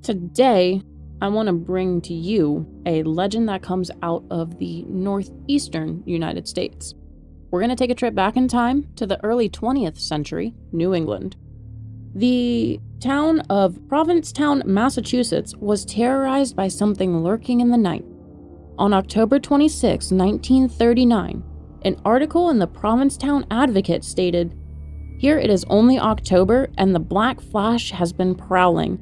Today, I want to bring to you a legend that comes out of the northeastern United States. We're going to take a trip back in time to the early 20th century, New England. The town of Provincetown, Massachusetts was terrorized by something lurking in the night. On October 26, 1939, an article in the Provincetown Advocate stated, "Here it is only October and the Black Flash has been prowling,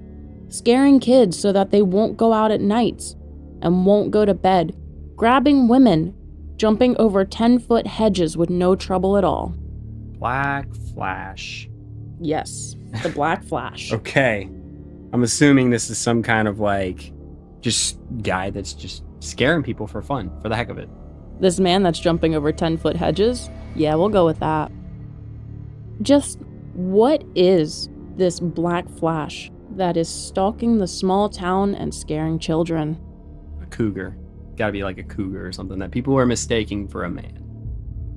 scaring kids so that they won't go out at nights and won't go to bed, grabbing women, jumping over 10-foot hedges with no trouble at all." Black Flash. Yes, the Black Flash. Okay. I'm assuming this is some kind of just guy that's just scaring people for fun, for the heck of it. This man that's jumping over 10-foot hedges? Yeah, we'll go with that. Just what is this Black Flash that is stalking the small town and scaring children? A cougar. Gotta be like a cougar or something that people are mistaking for a man.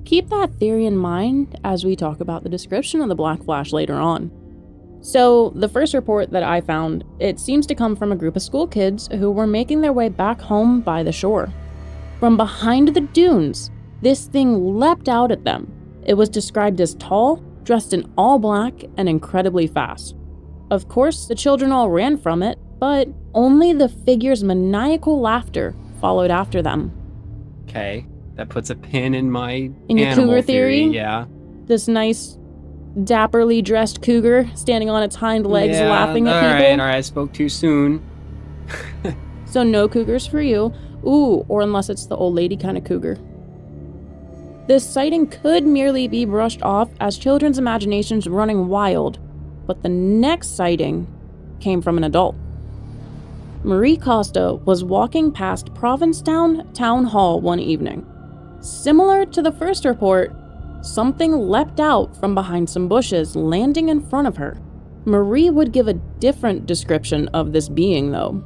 Keep that theory in mind as we talk about the description of the Black Flash later on. So, the first report that I found, it seems to come from a group of school kids who were making their way back home by the shore. From behind the dunes, this thing leapt out at them. It was described as tall, dressed in all black, and incredibly fast. Of course, the children all ran from it, but only the figure's maniacal laughter followed after them. Okay, that puts a pin in my your cougar theory? Yeah. This nice, dapperly dressed cougar standing on its hind legs laughing at people. All right, I spoke too soon. So no cougars for you. Ooh, or unless it's the old lady kind of cougar. This sighting could merely be brushed off as children's imaginations running wild, but the next sighting came from an adult. Marie Costa was walking past Provincetown Town Hall one evening. Similar to the first report, something leapt out from behind some bushes, landing in front of her. Marie would give a different description of this being, though.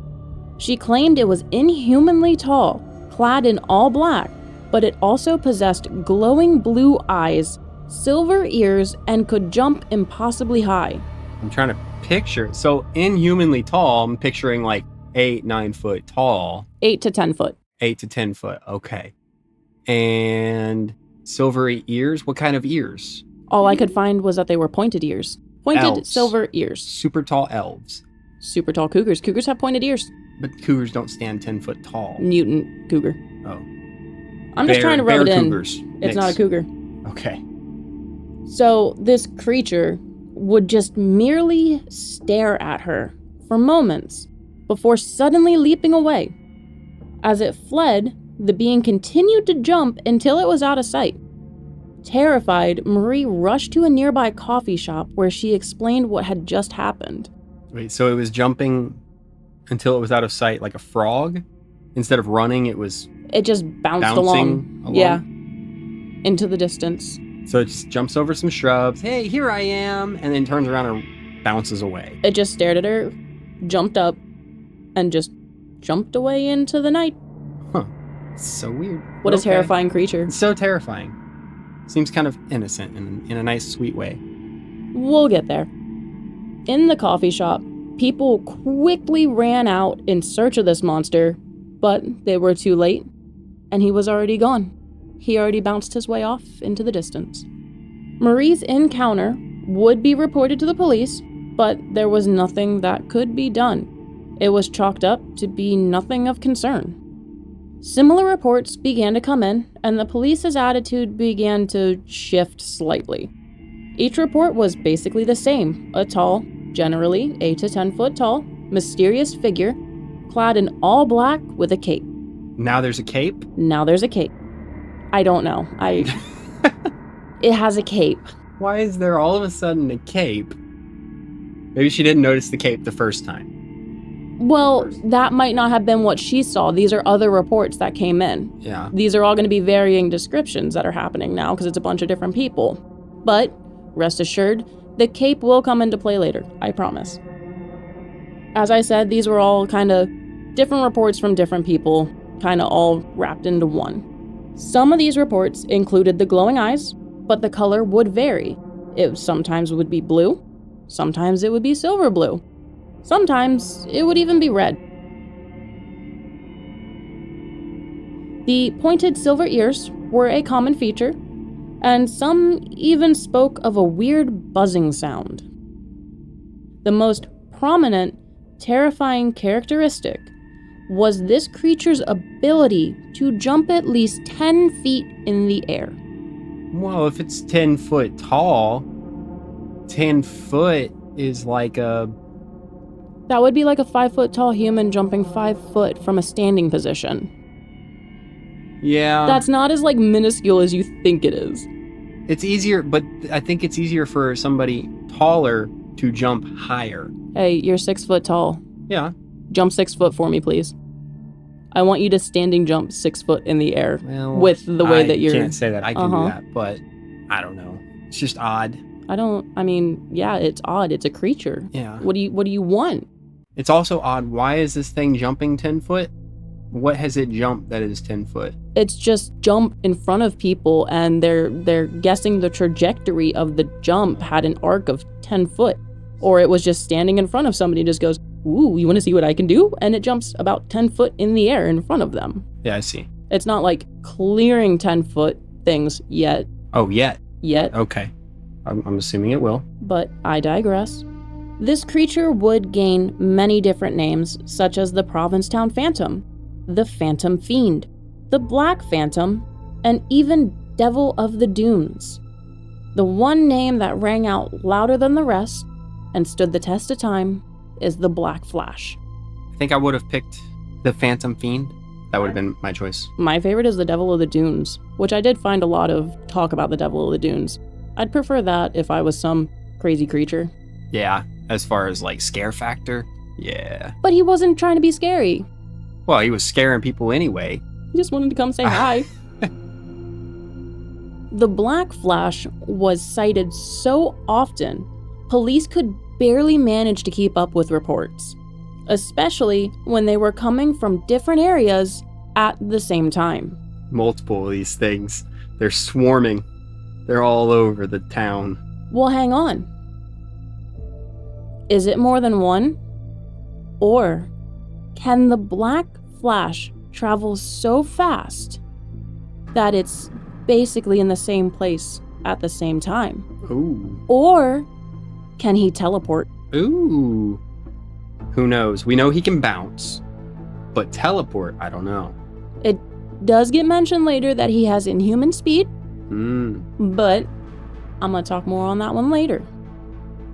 She claimed it was inhumanly tall, clad in all black, but it also possessed glowing blue eyes, silver ears, and could jump impossibly high. I'm trying to picture. So inhumanly tall, I'm picturing 8-9 foot tall. 8 to 10 foot. 8 to 10 foot. Okay. And silvery ears? What kind of ears? All I could find was that they were pointed ears. Pointed Elves. Silver ears. Super tall elves. Super tall cougars. Cougars have pointed ears. But cougars don't stand 10 foot tall. Mutant cougar. Oh. I'm just trying to rub it in. Cougars. It's not a cougar. Okay. So this creature would just merely stare at her for moments before suddenly leaping away. As it fled, the being continued to jump until it was out of sight. Terrified, Marie rushed to a nearby coffee shop where she explained what had just happened. Wait, so it was jumping until it was out of sight like a frog? Instead of running, it just bounced along. Yeah. Into the distance. So it just jumps over some shrubs. Hey, here I am. And then turns around and bounces away. It just stared at her, jumped up, and just jumped away into the night. Huh. It's so weird. What a terrifying creature. It's so terrifying. Seems kind of innocent in a nice, sweet way. We'll get there. In the coffee shop, people quickly ran out in search of this monster, but they were too late, and he was already gone. He already bounced his way off into the distance. Marie's encounter would be reported to the police, but there was nothing that could be done. It was chalked up to be nothing of concern. Similar reports began to come in, and the police's attitude began to shift slightly. Each report was basically the same: a tall, generally 8 to 10 foot tall, mysterious figure, clad in all black with a cape. Now there's a cape? Now there's a cape. I don't know. It has a cape. Why is there all of a sudden a cape? Maybe she didn't notice the cape the first time. Well, that might not have been what she saw. These are other reports that came in. Yeah. These are all going to be varying descriptions that are happening now because it's a bunch of different people. But rest assured, the cape will come into play later, I promise. As I said, these were all kind of different reports from different people, kind of all wrapped into one. Some of these reports included the glowing eyes, but the color would vary. It sometimes would be blue, sometimes it would be silver blue. Sometimes it would even be red. The pointed silver ears were a common feature, and some even spoke of a weird buzzing sound. The most prominent, terrifying characteristic was this creature's ability to jump at least 10 feet in the air. Well, if it's 10 foot tall, 10 foot is like a... That would be like a 5-foot tall human jumping 5 foot from a standing position. Yeah. That's not as like minuscule as you think it is. It's easier, but I think it's easier for somebody taller to jump higher. Hey, you're 6 foot tall. Yeah. Jump 6 foot for me, please. I want you to standing jump 6 foot in the air with the way that you're... I can't say that. I can do that, but I don't know. It's just odd. Yeah, it's odd. It's a creature. Yeah. What do you want? It's also odd. Why is this thing jumping 10 foot? What has it jumped that is 10 foot? It's just jump in front of people, and they're guessing the trajectory of the jump had an arc of 10 foot. Or it was just standing in front of somebody and just goes, ooh, you want to see what I can do? And it jumps about 10 foot in the air in front of them. Yeah, I see. It's not like clearing 10 foot things yet. Oh, yet? Yet. Okay. I'm assuming it will. But I digress. This creature would gain many different names, such as the Provincetown Phantom, the Phantom Fiend, the Black Phantom, and even Devil of the Dunes. The one name that rang out louder than the rest and stood the test of time is the Black Flash. I think I would have picked the Phantom Fiend. That would have been my choice. My favorite is the Devil of the Dunes, which I did find a lot of talk about the Devil of the Dunes. I'd prefer that if I was some crazy creature. Yeah, as far as like scare factor, yeah. But he wasn't trying to be scary. Well, he was scaring people anyway. He just wanted to come say hi. The Black Flash was sighted so often, police could barely manage to keep up with reports, especially when they were coming from different areas at the same time. Multiple of these things. They're swarming. They're all over the town. Well, hang on. Is it more than one? Or can the Black Flash travel so fast that it's basically in the same place at the same time? Ooh. Or can he teleport? Ooh. Who knows? We know he can bounce, but teleport, I don't know. It does get mentioned later that he has inhuman speed, but I'm gonna talk more on that one later.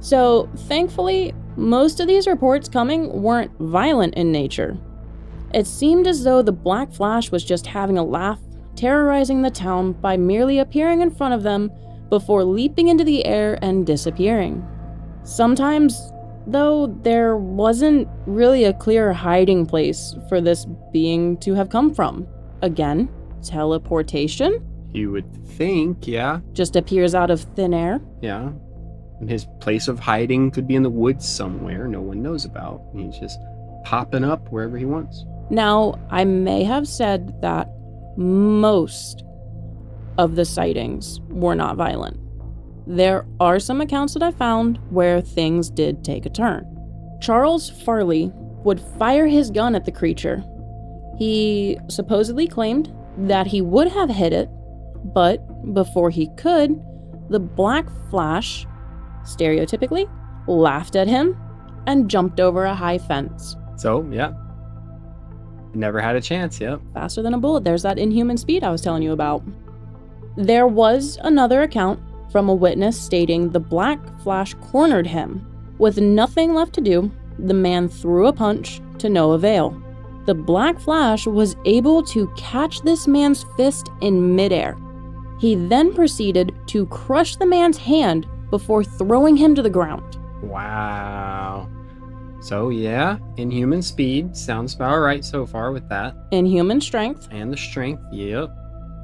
So, thankfully, most of these reports coming weren't violent in nature. It seemed as though the Black Flash was just having a laugh, terrorizing the town by merely appearing in front of them before leaping into the air and disappearing. Sometimes, though, there wasn't really a clear hiding place for this being to have come from. Again, teleportation? You would think, yeah. Just appears out of thin air? Yeah. And his place of hiding could be in the woods somewhere no one knows about. He's just popping up wherever he wants. Now, I may have said that most of the sightings were not violent. There are some accounts that I found where things did take a turn. Charles Farley would fire his gun at the creature. He supposedly claimed that he would have hit it, but before he could, the Black Flash, stereotypically, laughed at him and jumped over a high fence. So, yeah. Never had a chance, yep. Faster than a bullet. There's that inhuman speed I was telling you about. There was another account from a witness stating the Black Flash cornered him. With nothing left to do, the man threw a punch to no avail. The Black Flash was able to catch this man's fist in midair. He then proceeded to crush the man's hand before throwing him to the ground. Wow. So yeah, inhuman speed. Sounds about right so far with that. Inhuman strength. And the strength, yep.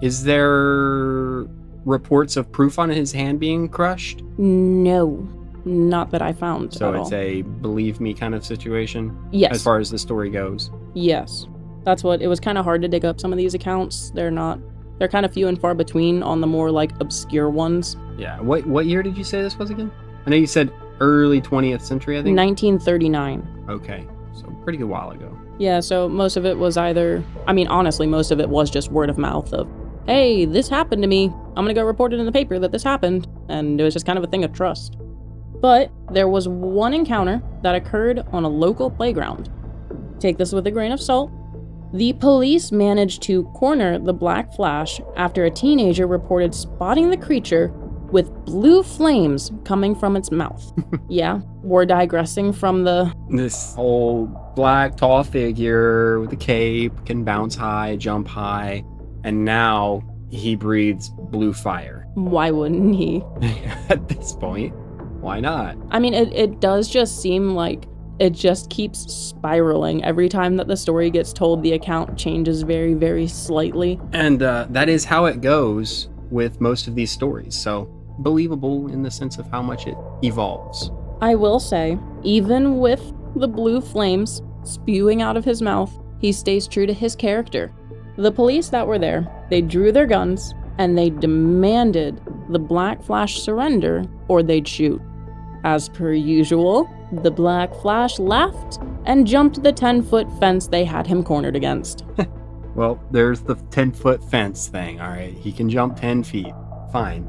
Is there reports of proof on his hand being crushed? No, not that I found. So it's a believe me kind of situation? Yes. As far as the story goes? Yes. That's what, it was kind of hard to dig up some of these accounts. They're kind of few and far between on the more like obscure ones. Yeah. What year did you say this was again? I know you said early 20th century, I think? 1939. Okay, so pretty good while ago. Yeah, so most of it was honestly, most of it was just word of mouth of, hey, this happened to me. I'm gonna go report it in the paper that this happened. And it was just kind of a thing of trust. But there was one encounter that occurred on a local playground. Take this with a grain of salt. The police managed to corner the Black Flash after a teenager reported spotting the creature with blue flames coming from its mouth. Yeah, we're digressing from this old black tall figure with a cape, can bounce high, jump high, and now he breathes blue fire. Why wouldn't he? At this point, why not? I mean, it does just seem like it just keeps spiraling. Every time that the story gets told, the account changes very, very slightly. And that is how it goes with most of these stories. So believable in the sense of how much it evolves. I will say, even with the blue flames spewing out of his mouth, he stays true to his character. The police that were there, they drew their guns and they demanded the Black Flash surrender or they'd shoot. As per usual, the Black Flash laughed and jumped the 10-foot fence they had him cornered against. Well, there's the 10-foot fence thing, all right? He can jump 10 feet. Fine.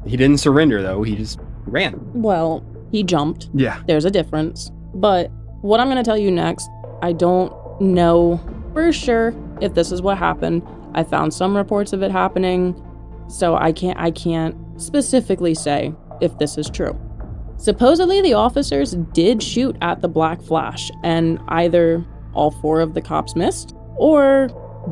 He didn't surrender, though. He just ran. Well, he jumped. Yeah. There's a difference. But what I'm going to tell you next, I don't know for sure if this is what happened. I found some reports of it happening, so I can't specifically say if this is true. Supposedly, the officers did shoot at the Black Flash, and either all 4 of the cops missed, or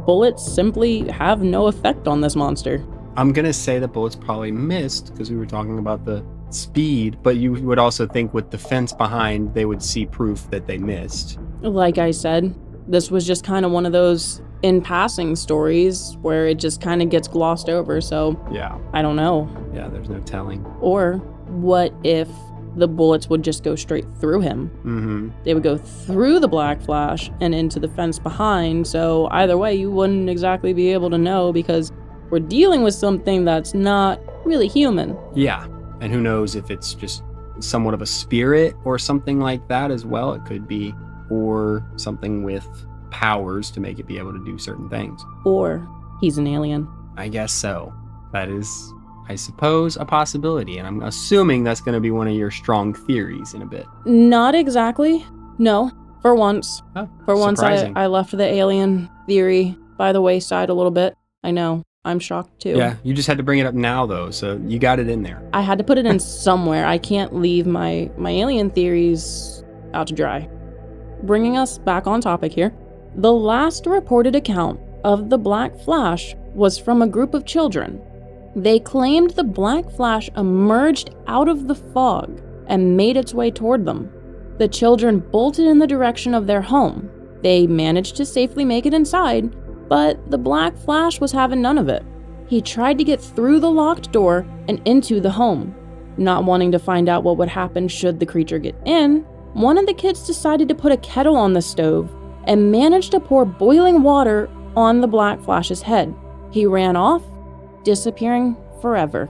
bullets simply have no effect on this monster. I'm going to say the bullets probably missed because we were talking about the speed, but you would also think with the fence behind, they would see proof that they missed. Like I said, this was just kind of one of those in passing stories where it just kind of gets glossed over, so yeah, I don't know. Yeah, there's no telling. Or what if the bullets would just go straight through him? Mm-hmm. They would go through the Black Flash and into the fence behind, so either way, you wouldn't exactly be able to know because we're dealing with something that's not really human. Yeah, and who knows if it's just somewhat of a spirit or something like that as well. It could be, or something with powers to make it be able to do certain things. Or he's an alien. I guess so. That is, I suppose, a possibility, and I'm assuming that's going to be one of your strong theories in a bit. Not exactly. No, for once. Oh, for once, surprising. I left the alien theory by the wayside a little bit. I know. I'm shocked too. Yeah, you just had to bring it up now, though, so you got it in there. I had to put it in somewhere. I can't leave my alien theories out to dry. Bringing us back on topic here. The last reported account of the Black Flash was from a group of children. They claimed the Black Flash emerged out of the fog and made its way toward them. The children bolted in the direction of their home. They managed to safely make it inside, but the Black Flash was having none of it. He tried to get through the locked door and into the home. Not wanting to find out what would happen should the creature get in, one of the kids decided to put a kettle on the stove and managed to pour boiling water on the Black Flash's head. He ran off, disappearing forever.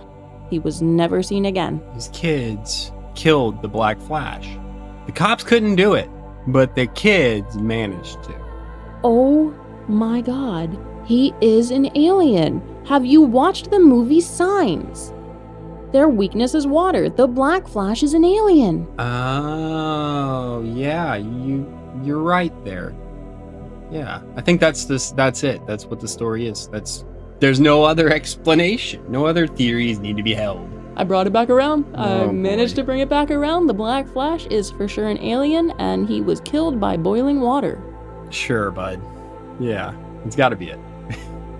He was never seen again. These kids killed the Black Flash. The cops couldn't do it, but the kids managed to. Oh my God, he is an alien. Have you watched the movie Signs? Their weakness is water. The Black Flash is an alien. Oh, yeah, you're right there. Yeah, I think that's it. That's what the story is. There's no other explanation. No other theories need to be held. I brought it back around. I Oh, managed boy. to bring it back around. The Black Flash is for sure an alien, and he was killed by boiling water. Sure, bud. Yeah, it's got to be it.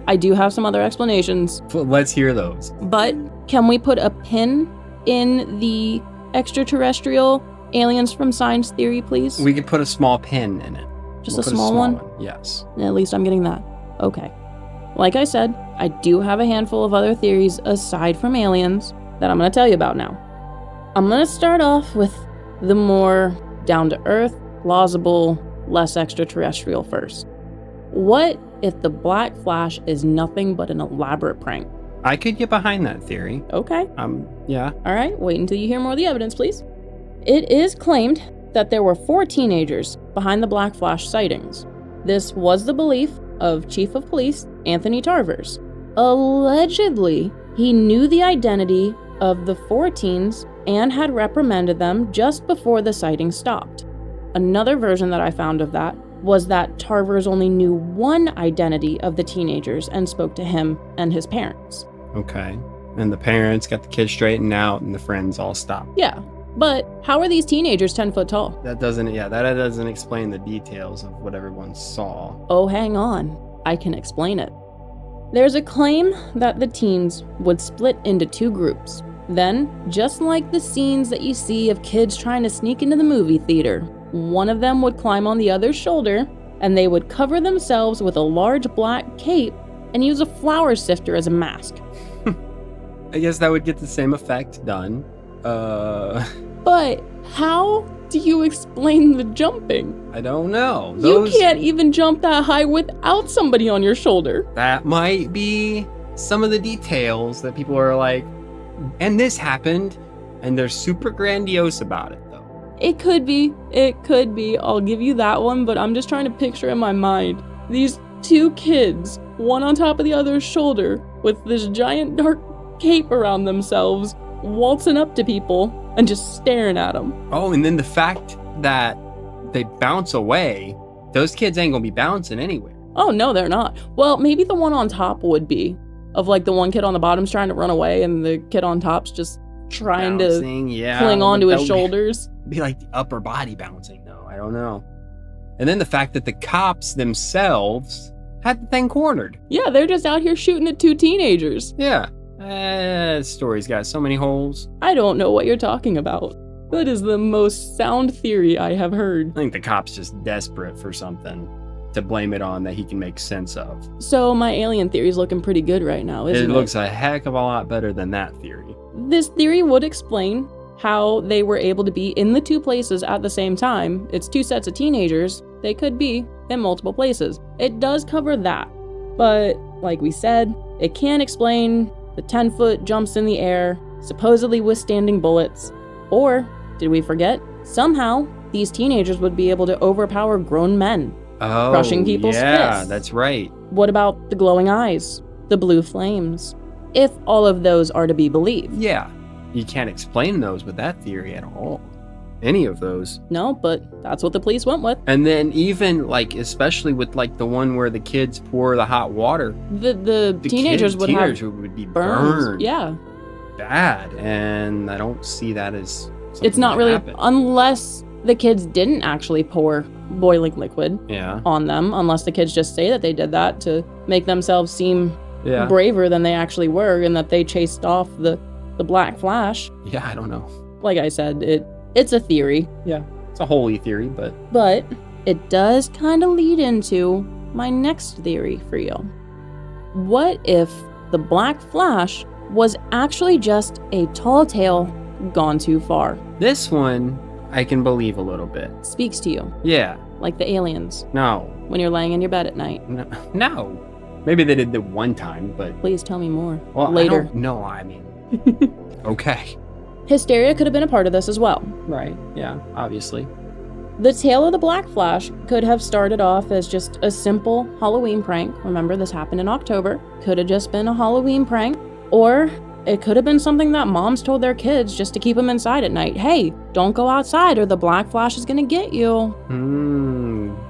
I do have some other explanations, Let's hear those. but can we put a pin in the extraterrestrial aliens from Signs theory, please? We could put a small pin in it. Just We'll a put small one? Yes. At least I'm getting that. Okay. Like I said, I do have a handful of other theories aside from aliens that I'm going to tell you about now. I'm going to start off with the more down-to-earth, plausible, less extraterrestrial first. What if the Black Flash is nothing but an elaborate prank? I could get behind that theory. Okay. Yeah. All right. Wait until you hear more of the evidence, please. It is claimed that there were 4 teenagers behind the Black Flash sightings. This was the belief of Chief of Police Anthony Tarvers. Allegedly, he knew the identity of the 4 teens and had reprimanded them just before the sighting stopped. Another version that I found of that was that Tarvers only knew one identity of the teenagers and spoke to him and his parents. Okay. And the parents got the kids straightened out and the friends all stopped. Yeah, but how are these teenagers 10 foot tall? That doesn't explain the details of what everyone saw. Oh, hang on. I can explain it. There's a claim that the teens would split into 2 groups. Then, just like the scenes that you see of kids trying to sneak into the movie theater, one of them would climb on the other's shoulder, and they would cover themselves with a large black cape and use a flour sifter as a mask. I guess that would get the same effect done. But how do you explain the jumping? I don't know. You can't even jump that high without somebody on your shoulder. That might be some of the details that people are like, and this happened, and they're super grandiose about it, though. It could be. I'll give you that one, but I'm just trying to picture in my mind these 2 kids, one on top of the other's shoulder, with this giant dark cape around themselves, waltzing up to people and just staring at them. Oh, and then the fact that they bounce away, those kids ain't gonna be bouncing anywhere. Oh, no, they're not. Well, maybe the one on top would be, of like the one kid on the bottom's trying to run away and the kid on top's just trying to cling onto his shoulders. Be like the upper body bouncing, though. I don't know. And then the fact that the cops themselves had the thing cornered. Yeah, they're just out here shooting at 2 teenagers. Yeah. This story's got so many holes. I don't know what you're talking about. That is the most sound theory I have heard. I think the cop's just desperate for something to blame it on that he can make sense of. So my alien theory's looking pretty good right now, isn't it? It looks a heck of a lot better than that theory. This theory would explain how they were able to be in the 2 places at the same time. It's 2 sets of teenagers. They could be in multiple places. It does cover that. But like we said, it can't explain the 10-foot jumps in the air, supposedly withstanding bullets. Or, did we forget? Somehow, these teenagers would be able to overpower grown men, crushing people's fists. Yeah, that's right. What about the glowing eyes? The blue flames? If all of those are to be believed. Yeah, you can't explain those with that theory at all. Any of those. No, but that's what the police went with. And then even, like, especially with, like, the one where the kids pour the hot water. The teenagers would be burns. burned. Yeah. Bad. And I don't see that as something it's not that really, happened. Unless the kids didn't actually pour boiling liquid on them, unless the kids just say that they did that to make themselves seem braver than they actually were, and that they chased off the Black Flash. Yeah, I don't know. Like I said, it's a theory. Yeah, it's a holy theory, but it does kind of lead into my next theory for you. What if the Black Flash was actually just a tall tale gone too far? This one I can believe a little bit. Speaks to you. Yeah. Like the aliens. No. When you're laying in your bed at night. No. Maybe they did the one time, but... Please tell me more. Well, later. No, I mean... Okay. Hysteria could have been a part of this as well. Right, yeah, obviously. The tale of the Black Flash could have started off as just a simple Halloween prank. Remember, this happened in October. Could have just been a Halloween prank. Or it could have been something that moms told their kids just to keep them inside at night. Hey, don't go outside or the Black Flash is gonna get you.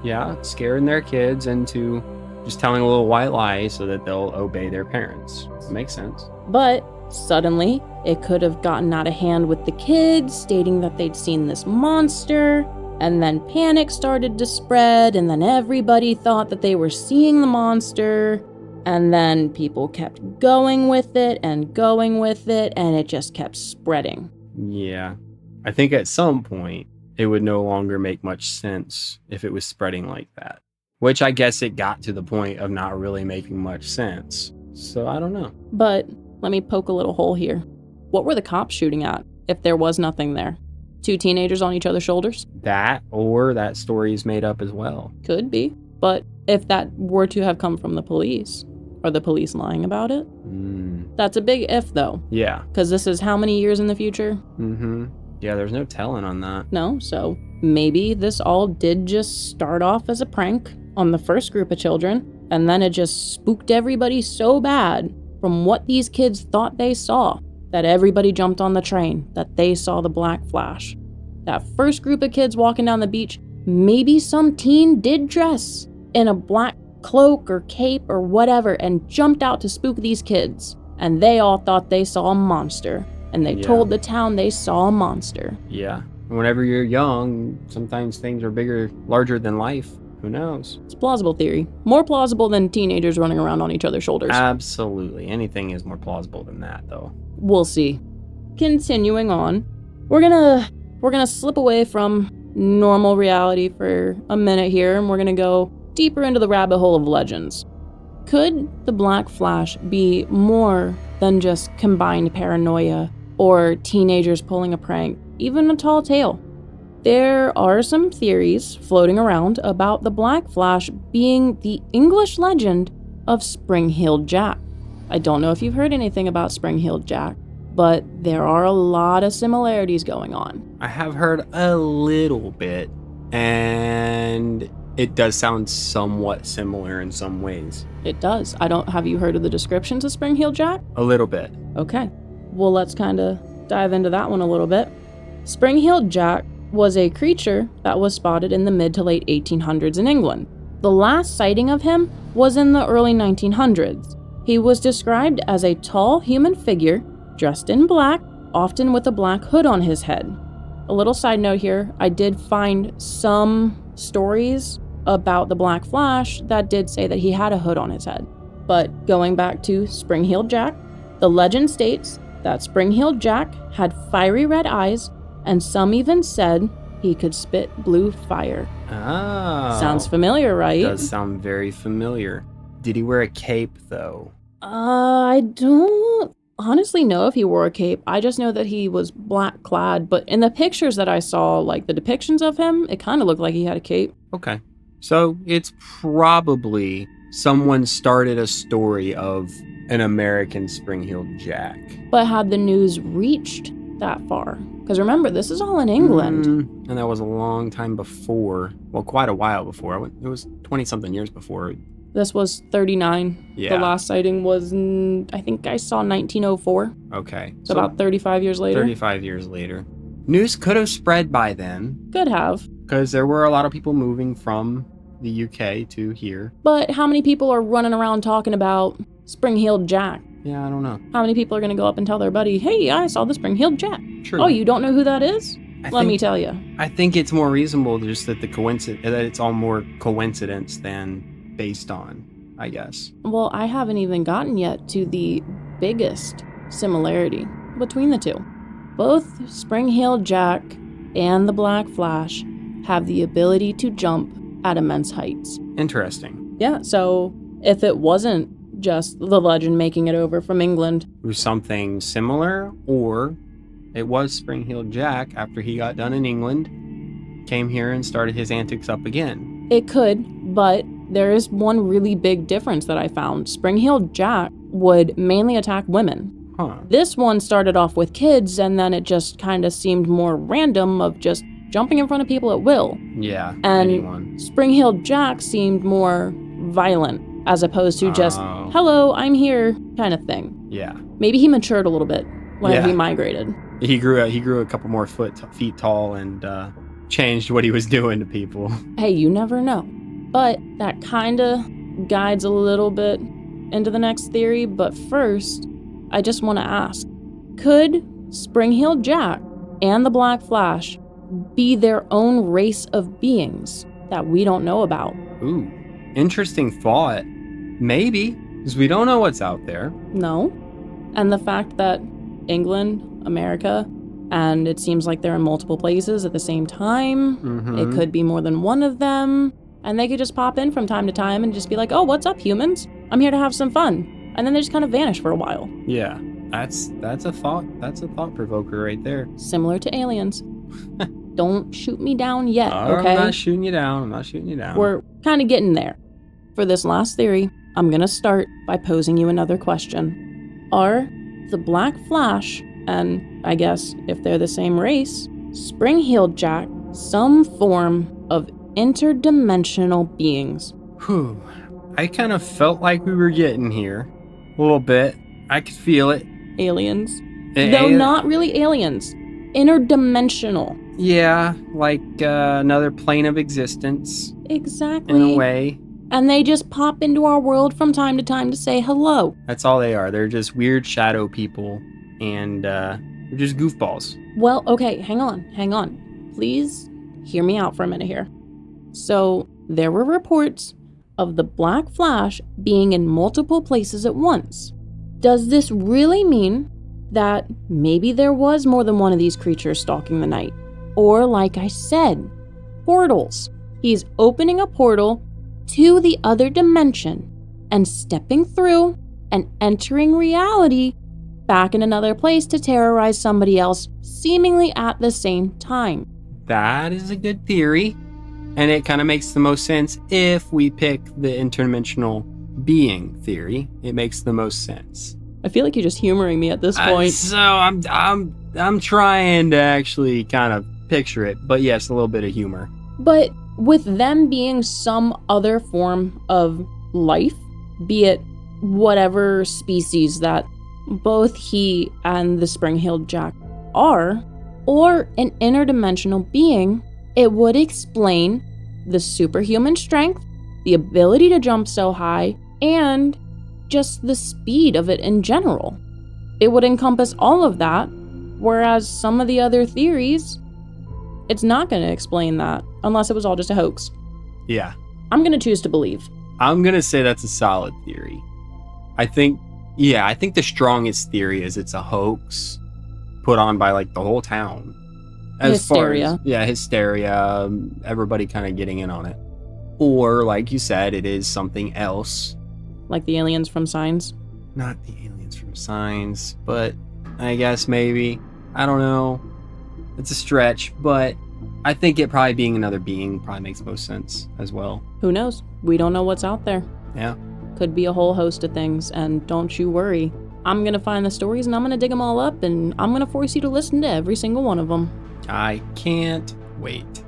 Yeah, scaring their kids into just telling a little white lie so that they'll obey their parents. Makes sense. But suddenly, it could have gotten out of hand with the kids, stating that they'd seen this monster, and then panic started to spread, and then everybody thought that they were seeing the monster, and then people kept going with it, and it just kept spreading. Yeah. I think at some point, it would no longer make much sense if it was spreading like that. Which I guess it got to the point of not really making much sense. So I don't know. But let me poke a little hole here. What were the cops shooting at if there was nothing there? 2 teenagers on each other's shoulders? That, or that story is made up as well. Could be. But if that were to have come from the police, are the police lying about it? That's a big if, though. Yeah. Because this is how many years in the future? Yeah, there's no telling on that. No, so maybe this all did just start off as a prank on the first group of children, and then it just spooked everybody so bad from what these kids thought they saw that everybody jumped on the train, that they saw the Black Flash. That first group of kids walking down the beach, maybe some teen did dress in a black cloak or cape or whatever and jumped out to spook these kids. And they all thought they saw a monster. And they told the town they saw a monster. Yeah. Whenever you're young, sometimes things are bigger, larger than life. Who knows? It's a plausible theory. More plausible than teenagers running around on each other's shoulders. Absolutely. Anything is more plausible than that, though. We'll see. Continuing on, we're gonna slip away from normal reality for a minute here, and we're gonna go deeper into the rabbit hole of legends. Could the Black Flash be more than just combined paranoia or teenagers pulling a prank, even a tall tale? There are some theories floating around about the Black Flash being the English legend of Spring-Heeled Jack. I don't know if you've heard anything about Spring-Heeled Jack, but there are a lot of similarities going on. I have heard a little bit, and it does sound somewhat similar in some ways. It does. Have you heard of the descriptions of Spring-Heeled Jack? A little bit. Okay. Well, let's kind of dive into that one a little bit. Spring-Heeled Jack was a creature that was spotted in the mid to late 1800s in England. The last sighting of him was in the early 1900s. He was described as a tall human figure, dressed in black, often with a black hood on his head. A little side note here, I did find some stories about the Black Flash that did say that he had a hood on his head. But going back to Spring-Heeled Jack, the legend states that Spring-Heeled Jack had fiery red eyes, and some even said he could spit blue fire. Oh. Sounds familiar, right? Does sound very familiar. Did he wear a cape, though? I don't honestly know if he wore a cape. I just know that he was black clad, but in the pictures that I saw, like the depictions of him, it kind of looked like he had a cape. Okay. So it's probably someone started a story of an American Spring-Heeled Jack. But had the news reached that far? Because remember, this is all in England. And that was a long time before. Well, quite a while before. It was 20-something years before. This was 39. Yeah. The last sighting was, I think I saw 1904. Okay. So about 35 years later. 35 years later. News could have spread by then. Could have. Because there were a lot of people moving from the UK to here. But how many people are running around talking about Spring-Heeled Jack? Yeah, I don't know. How many people are going to go up and tell their buddy, hey, I saw the Spring-Heeled Jack? True. Oh, you don't know who that is? Let me tell you. I think it's more reasonable just that that it's all more coincidence than based on, I guess. Well, I haven't even gotten yet to the biggest similarity between the two. Both Spring-Heeled Jack and the Black Flash have the ability to jump at immense heights. Interesting. Yeah, so if it wasn't just the legend making it over from England, It was something similar, or it was Spring-Heeled Jack after he got done in England, came here and started his antics up again. it could, but there is one really big difference that I found. Spring-Heeled Jack would mainly attack women. Huh. This one started off with kids, and then it just kind of seemed more random of just jumping in front of people at will. Yeah, And anyone. Spring-Heeled Jack seemed more violent, as opposed to just, Oh. hello, I'm here, kind of thing. Yeah. Maybe he matured a little bit when Yeah. he migrated. He grew a couple more feet tall and changed what he was doing to people. Hey, you never know. But that kind of guides a little bit into the next theory. But first, I just want to ask, could Spring-Heeled Jack and the Black Flash be their own race of beings that we don't know about? Ooh, interesting thought. Maybe, because we don't know what's out there. No. And the fact that England, America, and it seems like they're in multiple places at the same time. Mhm. It could be more than one of them. And they could just pop in from time to time and just be like, oh, what's up, humans? I'm here to have some fun. And then they just kind of vanish for a while. Yeah, that's a thought. That's a thought provoker right there. Similar to aliens. Don't shoot me down yet, okay? I'm not shooting you down. We're kind of getting there. For this last theory, I'm going to start by posing you another question. Are the Black Flash, and I guess if they're the same race, spring-heeled Jack, some form of interdimensional beings. Whew. I kind of felt like we were getting here. A little bit. I could feel it. Aliens. Though not really aliens. Interdimensional. Yeah, like another plane of existence. Exactly. In a way. And they just pop into our world from time to time to say hello. That's all they are. They're just weird shadow people. And they're just goofballs. Well, okay, hang on. Please hear me out for a minute here. So, there were reports of the Black Flash being in multiple places at once. Does this really mean that maybe there was more than one of these creatures stalking the night? Or, like I said, portals. He's opening a portal to the other dimension and stepping through and entering reality back in another place to terrorize somebody else, seemingly at the same time. That is a good theory. And it kind of makes the most sense if we pick the interdimensional being theory. It makes the most sense. I feel like you're just humoring me at this point. So I'm trying to actually kind of picture it, but yes, a little bit of humor. But with them being some other form of life, be it whatever species that both he and the spring-heeled Jack are, or an interdimensional being, it would explain the superhuman strength, the ability to jump so high, and just the speed of it in general. It would encompass all of that, whereas some of the other theories, it's not going to explain that, unless it was all just a hoax. Yeah. I'm going to choose to believe. I'm going to say that's a solid theory. I think the strongest theory is it's a hoax put on by like the whole town. Hysteria. Hysteria, everybody kind of getting in on it. Or, like you said, it is something else. Like the aliens from Signs? Not the aliens from Signs, but I guess maybe. I don't know. It's a stretch, but I think it probably being another being probably makes most sense as well. Who knows? We don't know what's out there. Yeah. Could be a whole host of things, and don't you worry. I'm going to find the stories and I'm going to dig them all up, and I'm going to force you to listen to every single one of them. I can't wait.